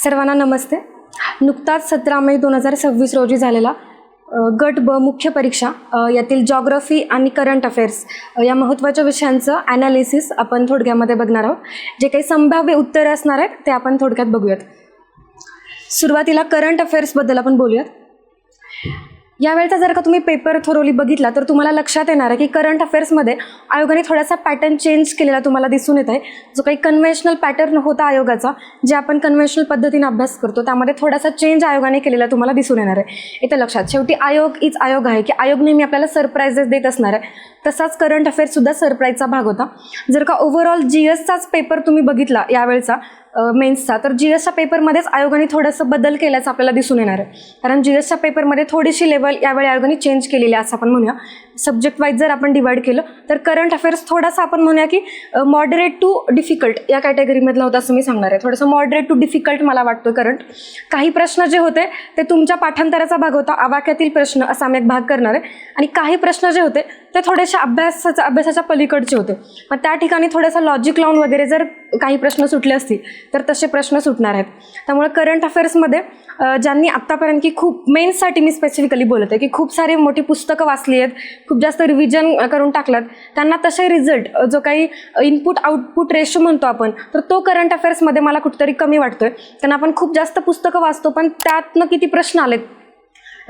सर्वांना नमस्ते. नुकताच 17 मे 2026 रोजी झालेला गट ब मुख्य परीक्षा यातील जॉग्रफी आणि करंट अफेअर्स या महत्त्वाच्या विषयांचं ॲनालिसिस आपण थोडक्यामध्ये बघणार आहोत. जे काही संभाव्य उत्तरं असणार आहेत ते आपण थोडक्यात बघूयात. सुरुवातीला करंट अफेअर्सबद्दल आपण बोलूयात. यावेळचा जर का तुम्ही पेपर थोरोली बघितला तर तुम्हाला लक्षात येणार आहे की करंट अफेअर्समध्ये आयोगाने थोडासा पॅटर्न चेंज केलेला तुम्हाला दिसून येत आहे. जो काही कन्व्हेन्शनल पॅटर्न होता आयोगाचा, जे आपण कन्व्हेन्शनल पद्धतीने अभ्यास करतो, त्यामध्ये थोडासा चेंज आयोगाने केलेला तुम्हाला दिसून येणार आहे. इथे लक्षात, शेवटी आयोग इज आयोग आहे की आयोग नेहमी आपल्याला सरप्राईजेस देत असणार आहे. तसाच करंट अफेअर्ससुद्धा सरप्राईजचा भाग होता. जर का ओव्हरऑल GSचाच पेपर तुम्ही बघितला यावेळचा मेन्सचा, तर GSच्या पेपरमध्येच आयोगाने थोडंसं बदल केल्याचं आपल्याला दिसून येणार आहे. कारण GSच्या पेपरमध्ये थोडीशी लेवल यावेळी आयोगाने चेंज केलेली आहे असं आपण म्हणूया. सब्जेक्ट वाईज जर आपण डिवाइड केलं तर करंट अफेअर्स थोडासा आपण म्हणूया की मॉडरेट टू डिफिकल्ट या कॅटेगरीमधला होता असं मी सांगणार आहे. थोडंसं मॉडरेट टू डिफिकल्ट मला वाटतं. करंट काही प्रश्न जे होते ते तुमच्या पाठांतराचा भाग होता, आवाक्यातील प्रश्न असा आम्ही एक भाग करणार आहे. आणि काही प्रश्न जे होते ते थोडेसे अभ्यासाच्या पलीकडचे होते. मग त्या ठिकाणी थोडंसं लॉजिक लावून वगैरे जर काही प्रश्न सुटले असतील तर तसे प्रश्न सुटणार आहेत. त्यामुळे करंट अफेअर्समध्ये ज्यांनी आत्तापर्यंत की खूप मेन्ससाठी मी स्पेसिफिकली बोलत आहे की खूप सारी मोठी पुस्तकं वाचली आहेत, खूप जास्त रिव्हिजन करून टाकलात, त्यांना तसे रिझल्ट जो काही इनपुट आउटपुट रेशो म्हणतो आपण, तर तो करंट अफेअर्समध्ये मला कुठेतरी कमी वाटतोय. कारण आपण खूप जास्त पुस्तकं वाचतो पण त्यातनं किती प्रश्न आलेत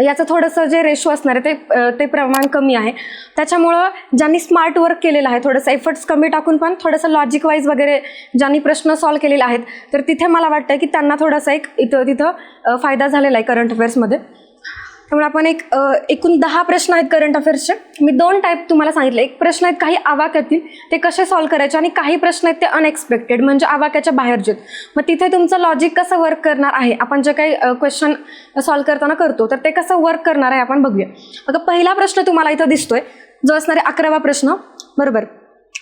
याचं थोडंसं जे रेशो असणार आहे ते प्रमाण कमी आहे. त्याच्यामुळं ज्यांनी स्मार्ट वर्क केलेलं आहे, थोडंसं एफर्ट्स कमी टाकून पण थोडंसं लॉजिक वाईज वगैरे ज्यांनी प्रश्न सॉल्व केलेले आहेत, तर तिथे मला वाटतं की त्यांना थोडासा एक तिथं फायदा झालेला आहे करंट अफेअर्समध्ये. त्यामुळे आपण एकूण 10 प्रश्न आहेत करंट अफेअर्सचे. मी 2 टाईप तुम्हाला सांगितले. एक प्रश्न आहेत काही आवाक्यातील, ते कसे सॉल्व करायचे, आणि काही प्रश्न आहेत ते अनएक्सपेक्टेड म्हणजे आवाक्याच्या बाहेरचे. मग तिथे तुमचं लॉजिक कसं वर्क करणार आहे, आपण जे काही क्वेश्चन सॉल्व करताना करतो तर ते कसं वर्क करणार आहे आपण बघूया. बघा, पहिला प्रश्न तुम्हाला इथं दिसतोय जो असणार आहे 11वा प्रश्न, बरोबर.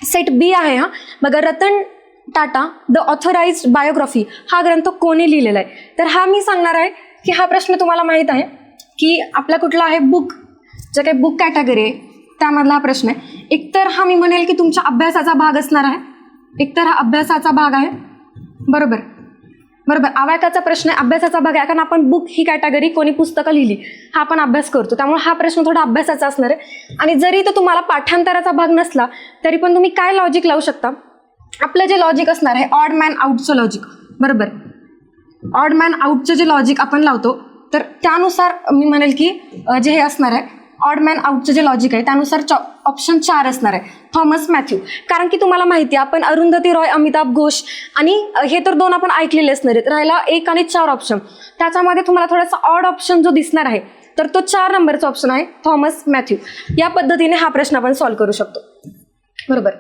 सेट B आहे हा. बघा, Ratan Tata the authorised biography हा ग्रंथ कोणी लिहिलेला आहे. तर हा मी सांगणार आहे की हा प्रश्न तुम्हाला माहीत आहे की आपला कुठला आहे बुक, जे काही बुक कॅटेगरी आहे त्यामधला हा प्रश्न आहे. एकतर हा मी म्हणेल की तुमच्या अभ्यासाचा भाग असणार आहे, एकतर हा अभ्यासाचा भाग आहे, बरोबर. आवाक्याचा प्रश्न आहे, अभ्यासाचा भाग आहे, कारण आपण बुक ही कॅटेगरी कोणी पुस्तकं लिहिली हा आपण अभ्यास करतो, त्यामुळे हा प्रश्न थोडा अभ्यासाचा असणार आहे. आणि जरी तो तुम्हाला पाठांतराचा भाग नसला तरी पण तुम्ही काय लॉजिक लावू शकता, आपलं जे लॉजिक असणार आहे ऑड मॅन आउटचं लॉजिक, बरोबर. ऑड मॅन आउटचं जे लॉजिक आपण लावतो तर त्यानुसार मी म्हणेल की जे हे असणार आहे ऑड मॅन आउटचं जे लॉजिक आहे त्यानुसार ऑप्शन 4 असणार आहे, थॉमस मॅथ्यू. कारण की तुम्हाला माहिती आहे आपण अरुंधती रॉय, अमिताभ घोष आणि हे तर 2 आपण ऐकलेले असणार आहेत. राहिला 1 आणि 4 ऑप्शन. त्याच्यामध्ये तुम्हाला थोडासा ऑड ऑप्शन जो दिसणार आहे तर तो 4 नंबरचा ऑप्शन आहे, थॉमस मॅथ्यू. या पद्धतीने हा प्रश्न आपण सॉल्व्ह करू शकतो, बरोबर.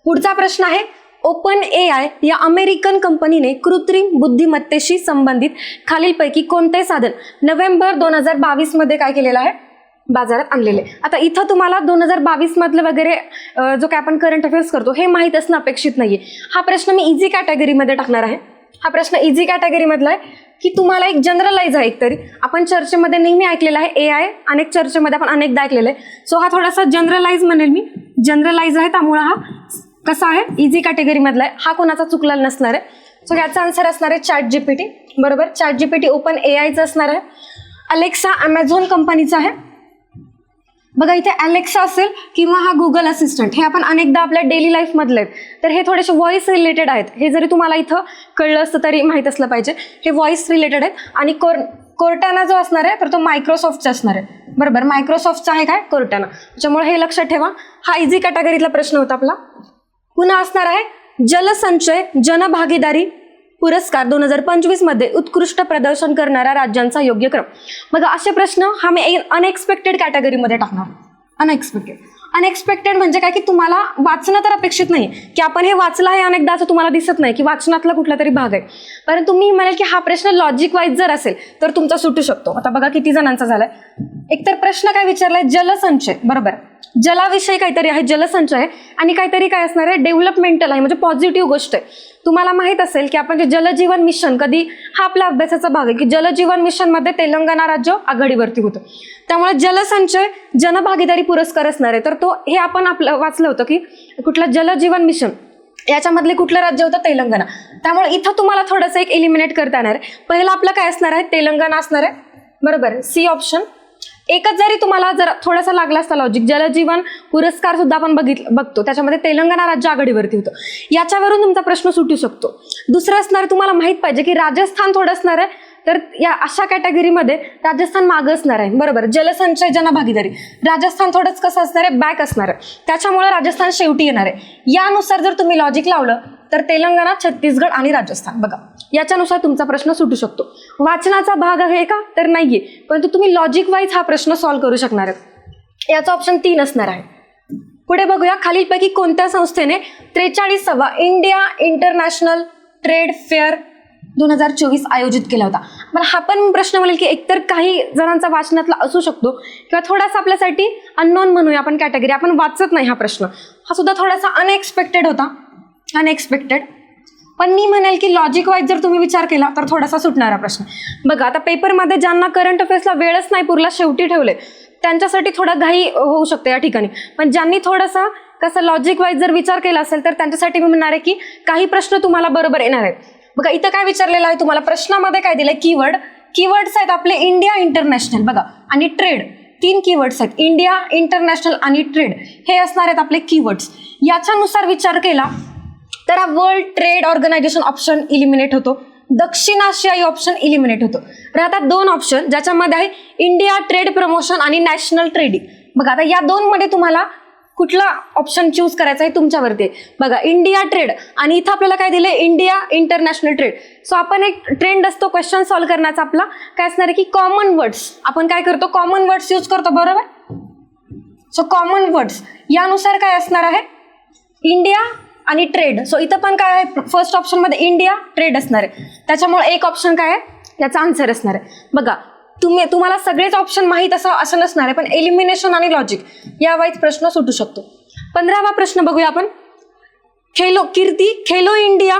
पुढचा प्रश्न आहे, ओपन AI या अमेरिकन कंपनीने कृत्रिम बुद्धिमत्तेशी संबंधित खालीलपैकी कोणते साधन नोव्हेंबर 2022 मध्ये काय केलेलं आहे, बाजारात आणलेले. आता इथं तुम्हाला 2022 मधलं वगैरे जो काय आपण करंट अफेअर्स करतो हे माहीत असणं अपेक्षित नाहीये. हा प्रश्न मी इझी कॅटेगरीमध्ये टाकणार आहे. हा प्रश्न इझी कॅटेगरीमधला आहे की तुम्हाला एक जनरलाइज आहे. एकतरी आपण चर्चेमध्ये नेहमी ऐकलेला आहे AI, अनेक चर्चेमध्ये आपण अनेकदा ऐकलेलं आहे. सो हा थोडासा जनरलाइज म्हणेल मी, जनरलाइज आहे, त्यामुळे हा कसा आहे इझी कॅटेगरीमधला आहे. हा कोणाचा चुकलेला नसणार आहे. सो याचा आन्सर असणार आहे ChatGPT, बरोबर. ChatGPT ओपन AIचं असणार आहे. अलेक्सा अमेझॉन कंपनीचा आहे. बघा, इथे अलेक्सा असेल किंवा हा गुगल असिस्टंट हे आपण अनेकदा आपल्या डेली लाईफमधले आहेत, तर हे थोडेसे व्हॉइस रिलेटेड आहेत. हे जरी तुम्हाला इथं कळलं असतं तरी माहीत असलं पाहिजे, हे व्हॉइस रिलेटेड आहेत. आणि कोर्टाना जो असणार आहे तर तो मायक्रोसॉफ्टचा असणार आहे, बरोबर. मायक्रोसॉफ्टचा आहे काय, कोर्टाना. त्याच्यामुळे हे लक्षात ठेवा. हा इझी कॅटेगरीतला प्रश्न होता आपला. पुन्हा असणार आहे जलसंचय जनभागीदारी पुरस्कार 2025 मध्ये उत्कृष्ट प्रदर्शन करणाऱ्या राज्यांचा योग्य क्रम. बघा, असे प्रश्न हा मी अनएक्सपेक्टेड कॅटेगरीमध्ये टाकणार. अनएक्सपेक्टेड म्हणजे काय की तुम्हाला वाचणं तर अपेक्षित नाही की आपण हे वाचलं आहे अनेकदा, असं तुम्हाला दिसत नाही की वाचनातला कुठला तरी भाग आहे, परंतु मी म्हणेल की हा प्रश्न लॉजिक वाईज जर असेल तर तुमचा सुटू शकतो. आता बघा किती जणांचा झालाय. एकतर प्रश्न काय विचारलाय, जलसंचय, बरोबर. जलाविषयी काहीतरी आहे, जलसंचय आहे, आणि काहीतरी काय असणार आहे, डेव्हलपमेंटल आहे, म्हणजे पॉझिटिव्ह गोष्ट आहे. तुम्हाला माहित असेल की आपण जे जलजीवन मिशन, कधी हा आपल्या अभ्यासाचा भाग आहे की जलजीवन मिशन मध्ये तेलंगणा राज्य आघाडीवरती होतं. त्यामुळे जलसंचय जनभागीदारी पुरस्कार असणार आहे. तर तो हे आपण आपलं वाचलं होतं की कुठला जलजीवन मिशन याच्यामधले कुठलं राज्य होतं? तेलंगणा. त्यामुळे इथं तुम्हाला थोडंसं एक एलिमिनेट करता येणार आहे. पहिलं आपलं काय असणार आहे? तेलंगणा असणार आहे, बरोबर. C option. एकच जरी तुम्हाला जर थोडासा लागला असता लॉजिक, जलजीवन पुरस्कार सुद्धा आपण बघतो, त्याच्यामध्ये तेलंगणा राज्य आघाडीवरती होतं. याच्यावरून तुमचा प्रश्न सुटू शकतो. दुसरं असणार आहे, तुम्हाला माहित पाहिजे की राजस्थान थोडं असणार आहे, तर या अशा कॅटेगरीमध्ये राजस्थान मागं असणार आहे, बरोबर. जलसंचय जनभागीदारी, राजस्थान थोडंच कसं असणार आहे? बॅक असणार आहे. त्याच्यामुळे राजस्थान शेवटी येणार आहे. यानुसार जर तुम्ही लॉजिक लावलं तर तेलंगणा, छत्तीसगड आणि राजस्थान, बघा याच्यानुसार तुमचा प्रश्न सुटू शकतो. वाचनाचा भाग आहे का? तर नाहीये, परंतु तुम्ही लॉजिक वाईज हा प्रश्न सॉल्व्ह करू शकणार आहे. याचा ऑप्शन 3 असणार आहे. पुढे बघूया, खालीलपैकी कोणत्या संस्थेने 43वा इंडिया इंटरनॅशनल ट्रेड फेअर 2024 आयोजित केला होता? पण हा पण प्रश्न म्हणेल की एकतर काही जणांचा वाचनातला असू शकतो किंवा थोडासा आपल्यासाठी अननोन म्हणूया आपण कॅटेगरी, आपण वाचत नाही हा प्रश्न, हा सुद्धा थोडासा अनएक्सपेक्टेड होता, अनएक्सपेक्टेड. पण मी म्हणेल की लॉजिक वाईज जर तुम्ही विचार केला तर थोडासा सुटणारा प्रश्न. बघा आता पेपरमध्ये ज्यांना करंट अफेअर्सला वेळच नाही पुरला, शेवटी ठेवले, त्यांच्यासाठी थोडा घाई होऊ शकते या ठिकाणी. पण ज्यांनी थोडंसं कसं लॉजिक वाईज जर विचार केला असेल तर त्यांच्यासाठी मी म्हणणार आहे की काही प्रश्न तुम्हाला बरोबर येणार आहेत. बघा इथं काय विचारलेलं आहे तुम्हाला प्रश्नामध्ये, काय दिलंय? कीवर्ड्स आहेत आपले इंडिया इंटरनॅशनल, बघा, आणि ट्रेड. 3 कीवर्ड्स आहेत, इंडिया, इंटरनॅशनल आणि ट्रेड, हे असणार आहेत आपले कीवर्ड्स. याच्यानुसार विचार केला तर हा World Trade Organization option eliminate होतो, दक्षिण आशियाई ऑप्शन इलिमिनेट होतो. राहतात 2 ऑप्शन ज्याच्यामध्ये आहे इंडिया ट्रेड प्रमोशन आणि नॅशनल ट्रेडिंग. बघा आता या 2 मध्ये तुम्हाला कुठला ऑप्शन चूज करायचा आहे तुमच्यावरती आहे. बघा इंडिया ट्रेड आणि इथं आपल्याला काय दिलंय? India international trade. सो आपण एक ट्रेंड असतो क्वेश्चन सॉल्व्ह करण्याचा आपला, काय असणार आहे की कॉमन वर्ड्स, आपण काय करतो? कॉमन वर्ड्स यूज करतो, बरोबर. सो कॉमन वर्ड्स यानुसार काय असणार आहे? इंडिया आणि ट्रेड. सो इथं पण काय आहे? फर्स्ट ऑप्शन मध्ये इंडिया ट्रेड असणार आहे, त्याच्यामुळे एक ऑप्शन काय आहे? याचा आन्सर असणार आहे. बघा तुम्हाला सगळेच ऑप्शन माहीत असं नसणार आहे, पण एलिमिनेशन आणि लॉजिक या वाईज प्रश्न सुटू शकतो. 15वा प्रश्न बघूया आपण. खेलो इंडिया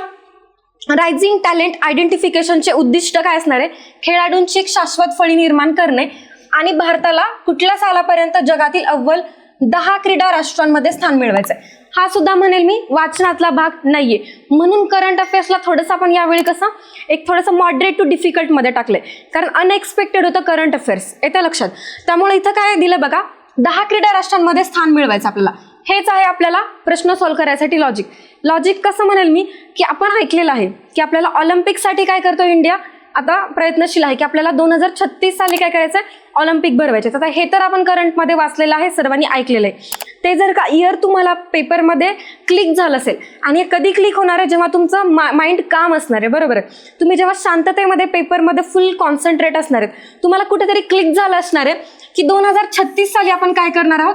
रायझिंग टॅलेंट आयडेंटिफिकेशनचे उद्दिष्ट काय असणार आहे? खेळाडूंची एक शाश्वत फळी निर्माण करणे आणि भारताला कुठल्या सालापर्यंत जगातील अव्वल 10 क्रीडा राष्ट्रांमध्ये स्थान मिळवायचं आहे. हा सुद्धा म्हणेल मी वाचनातला भाग नाहीये, म्हणून करंट अफेअर्सला थोडंसं आपण यावेळी कसं एक थोडंसं मॉडरेट टू डिफिकल्ट मध्ये टाकलंय, कारण अनएक्सपेक्टेड होतं करंट अफेअर्स, येतं लक्षात. त्यामुळे इथं काय दिलं बघा, 10 क्रीडा राष्ट्रांमध्ये स्थान मिळवायचं आपल्याला, हेच आहे आपल्याला प्रश्न सॉल्व्ह करायसाठी लॉजिक. लॉजिक कसं म्हणेल मी की आपण ऐकलेलं आहे की आपल्याला ऑलिम्पिकसाठी काय करतो इंडिया, आता प्रयत्नशील आहे की आपल्याला 2036 साली काय करायचं आहे? ऑलिम्पिक भरवायचे. आता हे तर आपण करंटमध्ये वाचलेलं आहे, सर्वांनी ऐकलेलं आहे. ते जर का इयर तुम्हाला पेपरमध्ये क्लिक झालं असेल, आणि कधी क्लिक होणार आहे? जेव्हा तुमचं माइंड काम असणार आहे, बरोबर आहे. तुम्ही जेव्हा शांततेमध्ये पेपरमध्ये फुल कॉन्सन्ट्रेट असणार आहेत, तुम्हाला कुठेतरी क्लिक झालं असणार आहे की 2036 साली आपण काय करणार आहोत?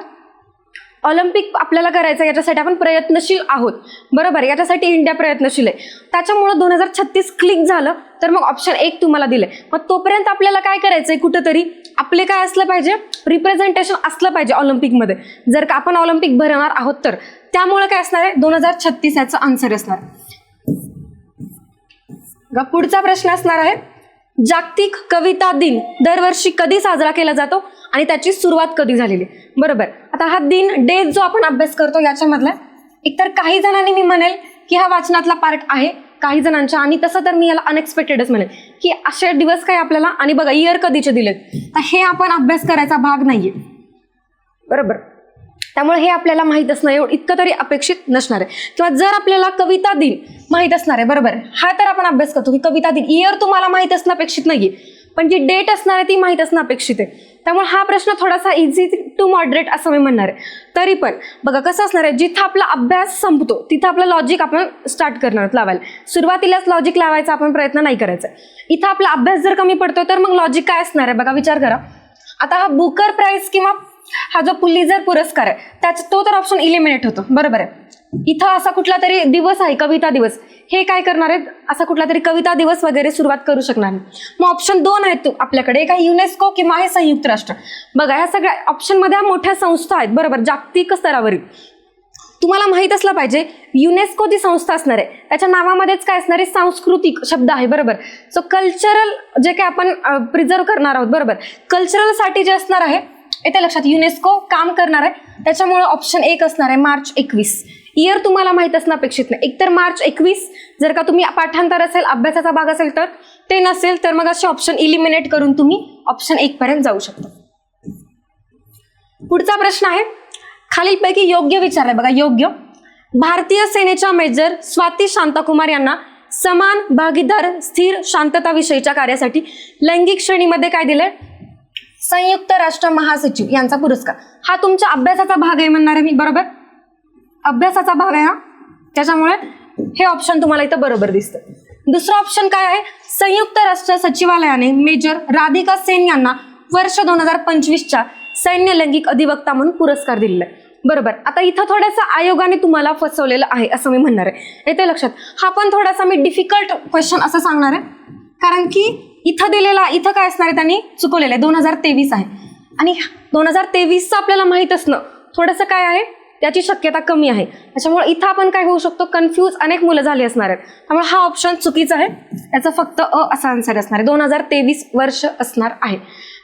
ऑलिम्पिक आपल्याला करायचं, याच्यासाठी आपण प्रयत्नशील आहोत, बरोबर. याच्यासाठी इंडिया प्रयत्नशील आहे. त्याच्यामुळे 2036 क्लिक झालं तर मग ऑप्शन 1 तुम्हाला दिलंय. मग तोपर्यंत आपल्याला काय करायचंय? कुठंतरी आपले काय असलं पाहिजे? रिप्रेझेंटेशन असलं पाहिजे ऑलिम्पिकमध्ये, जर का आपण ऑलिम्पिक भरवणार आहोत तर. त्यामुळे काय असणार आहे? 2036 याचा आन्सर असणार. पुढचा प्रश्न असणार आहे, जागतिक कविता दिन दरवर्षी कधी साजरा केला जातो आणि त्याची सुरुवात कधी झालेली? बरोबर. आता हा दिन, डे जो आपण अभ्यास करतो याच्यामधला एकतर काही जणांनी मी म्हणेल की हा वाचनातला पार्ट आहे काही जणांच्या, आणि तसं तर मी याला अनएक्सपेक्टेडच म्हणेल की असे दिवस काय आपल्याला, आणि बघा इयर कधीचे दिलेत, तर हे आपण अभ्यास करायचा भाग नाहीये, बरोबर. त्यामुळे हे आपल्याला माहीत असणं एवढं इतकं तरी अपेक्षित नसणार आहे. किंवा जर आपल्याला कविता दिन माहीत असणार आहे, बरोबर, हा तर आपण अभ्यास करतो की कविता दिन, इयर तुम्हाला माहीत असणं अपेक्षित नाहीये, पण जी डेट असणार आहे ती माहीत असणं अपेक्षित आहे. त्यामुळे हा प्रश्न थोडासा इझी टू मॉडरेट असं मी म्हणणार आहे. तरी पण बघा कसं असणार आहे, जिथं आपला अभ्यास संपतो तिथं आपलं लॉजिक आपण स्टार्ट करणार आहोत लावायला. सुरुवातीलाच लॉजिक लावायचा आपण प्रयत्न नाही करायचा. इथं आपला अभ्यास जर कमी पडतोय तर मग लॉजिक काय असणार आहे? बघा विचार करा. आता हा बुकर प्राइज किंवा हा जो पुलिझर पुरस्कार आहे त्याचा तो तर ऑप्शन इलिमिनेट होतो, बरोबर आहे. इथं असा कुठला तरी दिवस आहे, कविता दिवस, हे काय करणार आहेत? असा कुठला तरी कविता दिवस वगैरे सुरुवात करू शकणार नाही. मग ऑप्शन 2 आहेत आपल्याकडे, एक आहे युनेस्को किंवा आहे संयुक्त राष्ट्र. बघा या सगळ्या ऑप्शनमध्ये मोठ्या संस्था आहेत, बरोबर, जागतिक स्तरावरील. तुम्हाला माहित असलं पाहिजे युनेस्को जी संस्था असणार आहे त्याच्या नावामध्येच काय असणार आहे? सांस्कृतिक शब्द आहे, बरोबर. सो कल्चरल जे काय आपण प्रिझर्व करणार आहोत, बरोबर, कल्चरल साठी जे असणार आहे येते लक्षात, युनेस्को काम करणार आहे, त्याच्यामुळे ऑप्शन 1 असणार आहे मार्च 21. इयर तुम्हाला माहित असणं अपेक्षित नाही. एकतर मार्च 21 जर का तुम्ही पाठांतर असेल, अभ्यासाचा भाग असेल तर, ते नसेल तर मग असे ऑप्शन इलिमिनेट करून तुम्ही ऑप्शन 1 पर्यंत जाऊ शकता. पुढचा प्रश्न आहे, खालीलपैकी योग्य विचारलाय बघा. योग्य. भारतीय सेनेच्या मेजर स्वाती शांताकुमार यांना समान भागीदार स्थिर शांतता विषयीच्या कार्यासाठी लैंगिक श्रेणीमध्ये काय दिलंय? संयुक्त राष्ट्र महासचिव यांचा पुरस्कार. हा तुमच्या अभ्यासाचा भाग आहे म्हणणार आहे मी, बरोबर? अभ्यासाचा भाग आहे हा, त्याच्यामुळे हे ऑप्शन तुम्हाला इथं बरोबर दिसतं. दुसरा ऑप्शन काय आहे? संयुक्त राष्ट्र सचिवालयाने मेजर राधिका सेन यांना वर्ष 2025च्या सैन्य लैंगिक अधिवक्ता म्हणून पुरस्कार दिलेला आहे, बरोबर. आता इथं थोडंसं आयोगाने तुम्हाला फसवलेलं आहे असं मी म्हणणार आहे. येते लक्षात. हा पण थोडासा मी डिफिकल्ट क्वेश्चन असं सांगणार आहे, कारण की इथं काय असणार आहे, त्यांनी चुकवलेलं आहे. 2023 आहे आणि 2023चं आपल्याला माहित असणं थोडंसं काय आहे, त्याची शक्यता कमी आहे. त्याच्यामुळे इथं आपण काय होऊ शकतो, कन्फ्यूज अनेक मुलं झाली असणार आहेत. त्यामुळे हा ऑप्शन चुकीचा आहे, त्याचा फक्त असा आन्सर असणार आहे. 2023 वर्ष असणार आहे,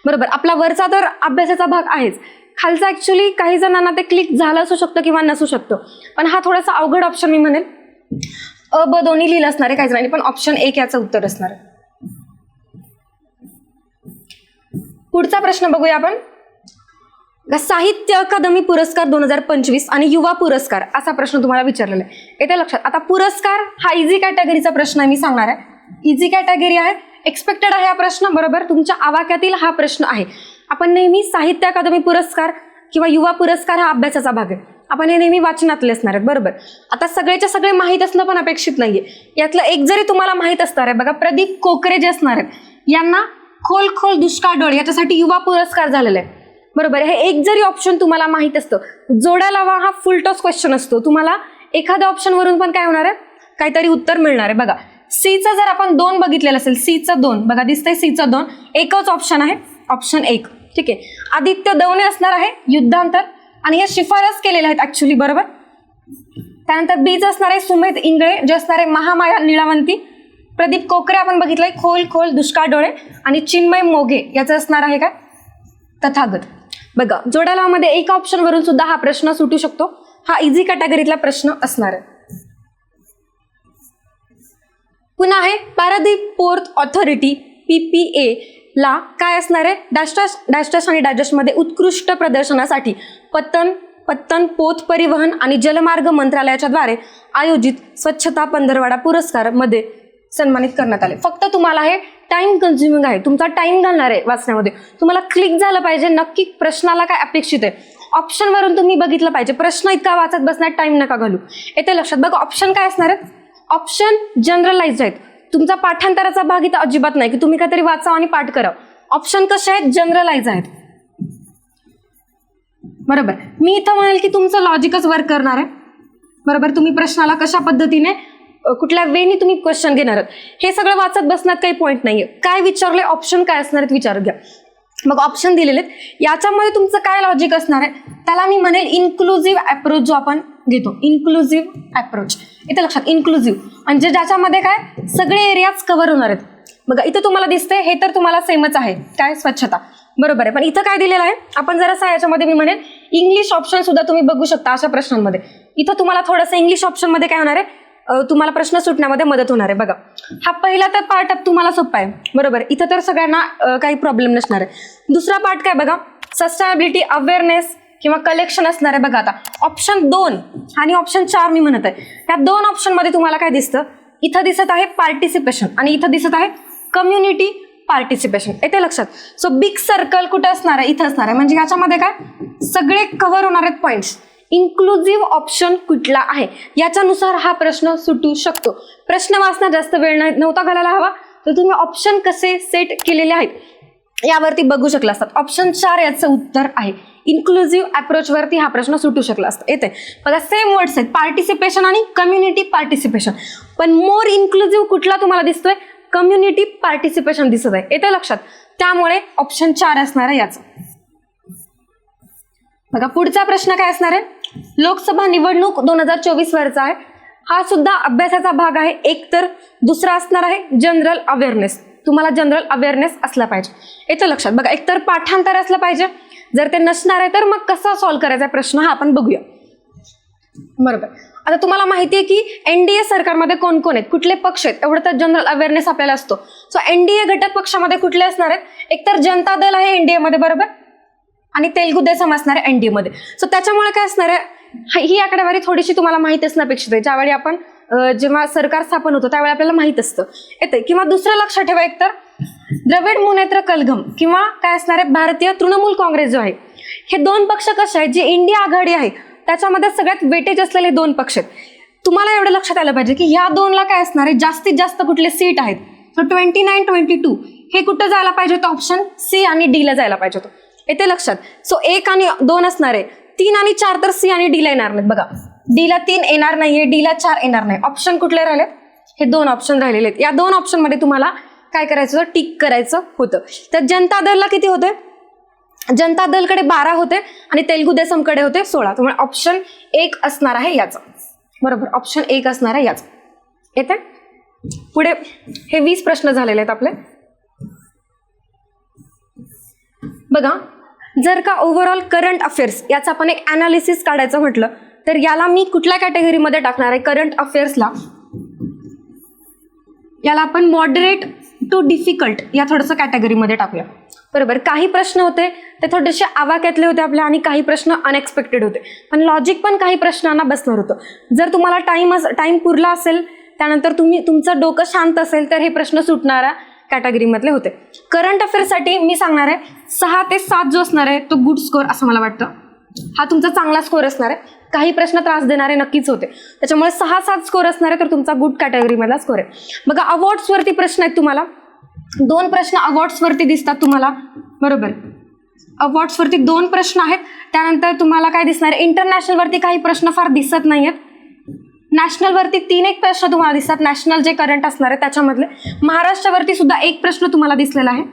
बरोबर. आपला वरचा तर अभ्यासाचा भाग आहेच, खालचा ऍक्च्युली काही जणांना ते क्लिक झालं असू शकतं किंवा नसू शकतं, पण हा थोडासा अवघड ऑप्शन मी म्हणेल. ब दोन्ही लिहिलं असणार आहे काही जणांनी, पण ऑप्शन 1 याचं उत्तर असणार आहे. पुढचा प्रश्न बघूया आपण. साहित्य अकादमी पुरस्कार 2025 आणि युवा पुरस्कार असा प्रश्न तुम्हाला विचारलेला आहे. येते लक्षात. आता पुरस्कार हा इझी कॅटेगरीचा प्रश्न आहे, मी सांगणार आहे. इझी कॅटेगरी आहे, एक्सपेक्टेड आहे हा प्रश्न, बरोबर. तुमच्या आवाक्यातील हा प्रश्न आहे. आपण नेहमी साहित्य अकादमी पुरस्कार किंवा युवा पुरस्कार हा अभ्यासाचा भाग आहे, आपण हे नेहमी वाचनातले असणार आहेत, बरोबर. आता सगळेच्या सगळे माहीत असणं पण अपेक्षित नाहीये. यातलं एक जरी तुम्हाला माहीत असणार आहे बघा, प्रदीप कोकरे जे असणार आहेत यांना खोल खोल दुष्काळ डोळे याच्यासाठी युवा पुरस्कार झालेला आहे, बरोबर. हे एक जरी ऑप्शन तुम्हाला माहीत असतं, जोड्या लावा हा फुल टॉस क्वेश्चन असतो, तुम्हाला एखाद्या ऑप्शन वरून पण काय होणार आहे, काहीतरी उत्तर मिळणार आहे. बघा सीचं जर आपण 2 बघितलेलं असेल, सीचं 2 बघा दिसतंय, सीचं 2 एकच ऑप्शन आहे, ऑप्शन 1, ठीक आहे. आदित्य दवणे असणार आहे युद्धांतर, आणि हे शिफारस केलेले आहेत ऍक्च्युली, बरोबर. त्यानंतर बीचं असणार आहे सुमेध इंगळे जे असणार आहे महामाया निळावंती. प्रदीप कोकरे आपण बघितलंय खोल खोल दुष्काळ डोळे, आणि चिन्मय मोघे याचं असणार आहे काय, तथागत. बघा जोड्यालामध्ये एका ऑप्शन वरून सुद्धा हा प्रश्न सुटू शकतो, हा इझी कॅटेगरीतला प्रश्न असणार आहे. पुन्हा आहे पारादीप पोर्ट ऑथॉरिटी PPA ला काय असणार आहे, डॅश आणि डॅश मध्ये उत्कृष्ट प्रदर्शनासाठी पत्तन पोत परिवहन आणि जलमार्ग मंत्रालयाच्या द्वारे आयोजित स्वच्छता पंधरवडा पुरस्कार मध्ये सन्मानित करण्यात आले. फक्त तुम्हाला हे टाइम कन्झ्युमिंग आहे, तुमचा टाइम घालणार आहे वाचण्यामध्ये, तुम्हाला क्लिक झालं पाहिजे नक्की प्रश्नाला काय अपेक्षित आहे. ऑप्शन वरून तुम्ही बघितलं पाहिजे, प्रश्न इतका वाचत बसण्यात टाइम नका घालू. येते लक्षात. बघा ऑप्शन काय असणार आहेत, ऑप्शन जनरलाइज आहेत. तुमचा पाठांतराचा भाग इथं अजिबात नाही की तुम्ही काहीतरी वाचावं आणि पाठ करावं. ऑप्शन कसे आहेत, जनरलाइज आहेत, बरोबर. मी इथं म्हणेल की तुमचं लॉजिकच वर्क करणार आहे, बरोबर. तुम्ही प्रश्नाला कशा पद्धतीने कुठल्या वेनी तुम्ही क्वेश्चन घेणार आहात हे सगळं वाचत बसण्यात काही पॉईंट नाहीये. काय विचारलंय, ऑप्शन काय असणार आहेत विचार घ्या. मग ऑप्शन दिलेले याच्यामध्ये तुमचं काय लॉजिक असणार आहे, त्याला मी म्हणेल इन्क्लुझिव्ह अप्रोच जो आपण घेतो, इन्क्लुझिव्ह अप्रोच. इथे लक्षात, इन्क्लुझिव्ह म्हणजे ज्याच्यामध्ये काय सगळे एरियाज कव्हर होणार आहेत. बघा इथं तुम्हाला दिसतंय हे तर तुम्हाला सेमच आहे, काय स्वच्छता, बरोबर आहे. पण इथं काय दिलेलं आहे, आपण जरासा याच्यामध्ये मी म्हणेल इंग्लिश ऑप्शन सुद्धा तुम्ही बघू शकता अशा प्रश्नांमध्ये. इथं तुम्हाला थोडंसं इंग्लिश ऑप्शन मध्ये काय होणार आहे, तुम्हाला प्रश्न सुटण्यामध्ये मदत होणार आहे. बघा हा पहिला तर पार्ट तुम्हाला सोपा आहे, बरोबर. इथं तर सगळ्यांना काही प्रॉब्लेम नसणार आहे. दुसरा पार्ट काय बघा, सस्टेनेबिलिटी अवेअरनेस किंवा कलेक्शन असणार आहे. बघा आता ऑप्शन 2 आणि ऑप्शन 4 मी म्हणत आहे, त्या 2 ऑप्शन मध्ये तुम्हाला काय दिसतं, इथं दिसत आहे पार्टिसिपेशन आणि इथं दिसत आहे कम्युनिटी पार्टिसिपेशन. येते लक्षात. सो बिग सर्कल कुठे असणार आहे, इथं असणार आहे, म्हणजे याच्यामध्ये काय सगळे कव्हर होणार आहेत पॉइंट्स. इन्क्लुझिव्ह ऑप्शन कुठला आहे याच्यानुसार हा प्रश्न सुटू शकतो. प्रश्न वाचण्यात जास्त वेळ नव्हता घालायला हवा, तर तुम्ही ऑप्शन कसे सेट केलेले आहेत यावरती बघू शकला असतात. ऑप्शन 4 याचं उत्तर आहे. इन्क्लुझिव्ह अप्रोच वरती हा प्रश्न सुटू शकला असता. येते बघा सेम वर्ड्स आहेत, पार्टिसिपेशन आणि कम्युनिटी पार्टिसिपेशन, पण मोर इन्क्लुझिव्ह कुठला तुम्हाला दिसतोय, कम्युनिटी पार्टिसिपेशन दिसत आहे. येते लक्षात. त्यामुळे ऑप्शन 4 असणार आहे याचं. बघा पुढचा प्रश्न काय असणार आहे, लोकसभा निवडणूक 2024 वरचा आहे. हा सुद्धा अभ्यासाचा भाग आहे. एक तर दुसरा असणार आहे जनरल अवेअरनेस. तुम्हाला जनरल अवेअरनेस असला पाहिजे. येतं लक्षात. बघा एकतर पाठांतर असलं पाहिजे, जर ते नसणार आहे तर मग कसा सॉल्व्ह करायचा प्रश्न हा आपण बघूया. बरोबर. आता तुम्हाला माहिती आहे की एनडीए सरकारमध्ये कोण कोण आहेत, कुठले पक्ष आहेत, एवढं तर जनरल अवेअरनेस आपल्याला असतो. सो एनडीए घटक पक्षामध्ये कुठले असणार आहेत, एकतर जनता दल आहे एनडीए मध्ये, बरोबर, आणि तेलगू देसम असणार आहे एनडीए मध्ये. सो त्याच्यामुळे काय असणार आहे, ही आकडेवारी थोडीशी तुम्हाला माहित असणं अपेक्षित आहे. ज्यावेळी आपण जेव्हा सरकार स्थापन होतं त्यावेळी आपल्याला माहित असतं येते. किंवा दुसरं लक्षात ठेवा, एकतर द्रविड मुनेत्र कलघम किंवा काय असणार आहे भारतीय तृणमूल काँग्रेस जो आहे, हे दोन पक्ष कसे आहेत, जे इंडिया आघाडी आहे त्याच्यामध्ये सगळ्यात वेटेज असलेले दोन पक्ष आहेत. तुम्हाला एवढं लक्षात आलं पाहिजे की ह्या दोनला काय असणार आहे, जास्तीत जास्त कुठले सीट आहेत. सो 29, 22 हे कुठं जायला पाहिजे होतं, ऑप्शन सी आणि डी ला जायला पाहिजे होतं. येते लक्षात. सो 1 आणि 2 असणार आहे, 3 आणि 4 तर सी आणि डी ला येणार नाहीत. बघा, डी ला 3 येणार नाहीये, डी ला 4 येणार नाही. ऑप्शन कुठले राहिलेत, हे 2 ऑप्शन राहिलेले आहेत. या 2 ऑप्शन मध्ये तुम्हाला काय करायचं होतं, टिक करायचं होतं. तर जनता दलला किती होते, जनता दलकडे 12 होते आणि तेलगू देसमकडे होते 16. त्यामुळे ऑप्शन 1 असणार आहे याचं. बरोबर, ऑप्शन 1 असणार आहे याचं. येते पुढे. हे 20 प्रश्न झालेले आहेत आपले. बघा, जर का ओव्हरऑल करंट अफेअर्स याचा आपण एक अनालिसिस काढायचं म्हटलं तर याला मी कुठल्या कॅटेगरीमध्ये टाकणार आहे, करंट अफेअर्सला याला आपण मॉडरेट टू डिफिकल्ट या थोडंसं कॅटेगरीमध्ये टाकूया. बरोबर, काही प्रश्न होते ते थोडेसे आवाक्यातले होते आपल्या आणि काही प्रश्न अनएक्सपेक्टेड होते, पण लॉजिक पण काही प्रश्नांना बसणार होतं. जर तुम्हाला टाइम पुरला असेल, त्यानंतर तुमचं डोकं शांत असेल तर हे प्रश्न सुटणाऱ्या कॅटेगरीमधले होते. करंट अफेअर्ससाठी मी सांगणार आहे 6 ते 7 जो असणार आहे तो गुड स्कोअर असं मला वाटतं. हा तुमचा चांगला स्कोअर असणार आहे. काही प्रश्न त्रास देणारे नक्कीच होते, त्याच्यामुळे 6-7 स्कोअर असणार आहे तर तुमचा गुड कॅटेगरीमधला स्कोअर आहे. बघा, अवॉर्ड्सवरती प्रश्न आहेत तुम्हाला. 2 प्रश्न अवॉर्ड्सवरती दिसतात तुम्हाला. बरोबर, अवॉर्ड्सवरती 2 प्रश्न आहेत. त्यानंतर तुम्हाला काय दिसणार आहे, इंटरनॅशनलवरती काही प्रश्न फार दिसत नाहीयेत. नॅशनलवरती 3-1 प्रश्न तुम्हाला दिसतात, नॅशनल जे करंट असणार आहे त्याच्यामधले. महाराष्ट्रावरती सुद्धा 1 प्रश्न तुम्हाला दिसलेला आहे.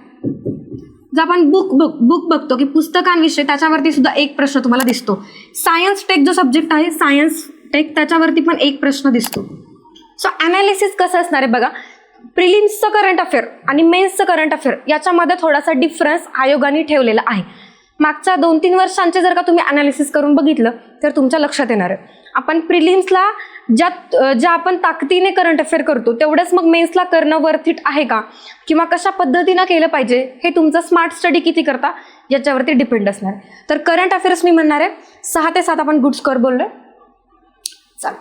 जर आपण बुक बघतो की पुस्तकांविषयी, त्याच्यावरती सुद्धा 1 प्रश्न तुम्हाला दिसतो. सायन्स टेक जो सब्जेक्ट आहे, सायन्स टेक, त्याच्यावरती पण 1 प्रश्न दिसतो. सो अनालिसिस कसं असणार आहे बघा, प्रिलिम्सचं करंट अफेअर आणि मेन्सचं करंट अफेअर याच्यामध्ये थोडासा डिफरन्स आयोगाने ठेवलेला आहे. मागच्या 2-3 वर्षांचे जर का तुम्ही अनालिसिस करून बघितलं तर तुमच्या लक्षात येणार आहे. आपण प्रिलिम्सला ज्या आपण ताकदीने करंट अफेअर करतो तेवढंच मग मेन्सला करणं वर्थ इट आहे का, किंवा कशा पद्धतीनं केलं पाहिजे, हे तुमचं स्मार्ट स्टडी किती करता याच्यावरती डिपेंड असणार. तर करंट अफेअर्स मी म्हणणार आहे 6 ते 7 आपण गुड स्कोअर बोललोय. चालेल.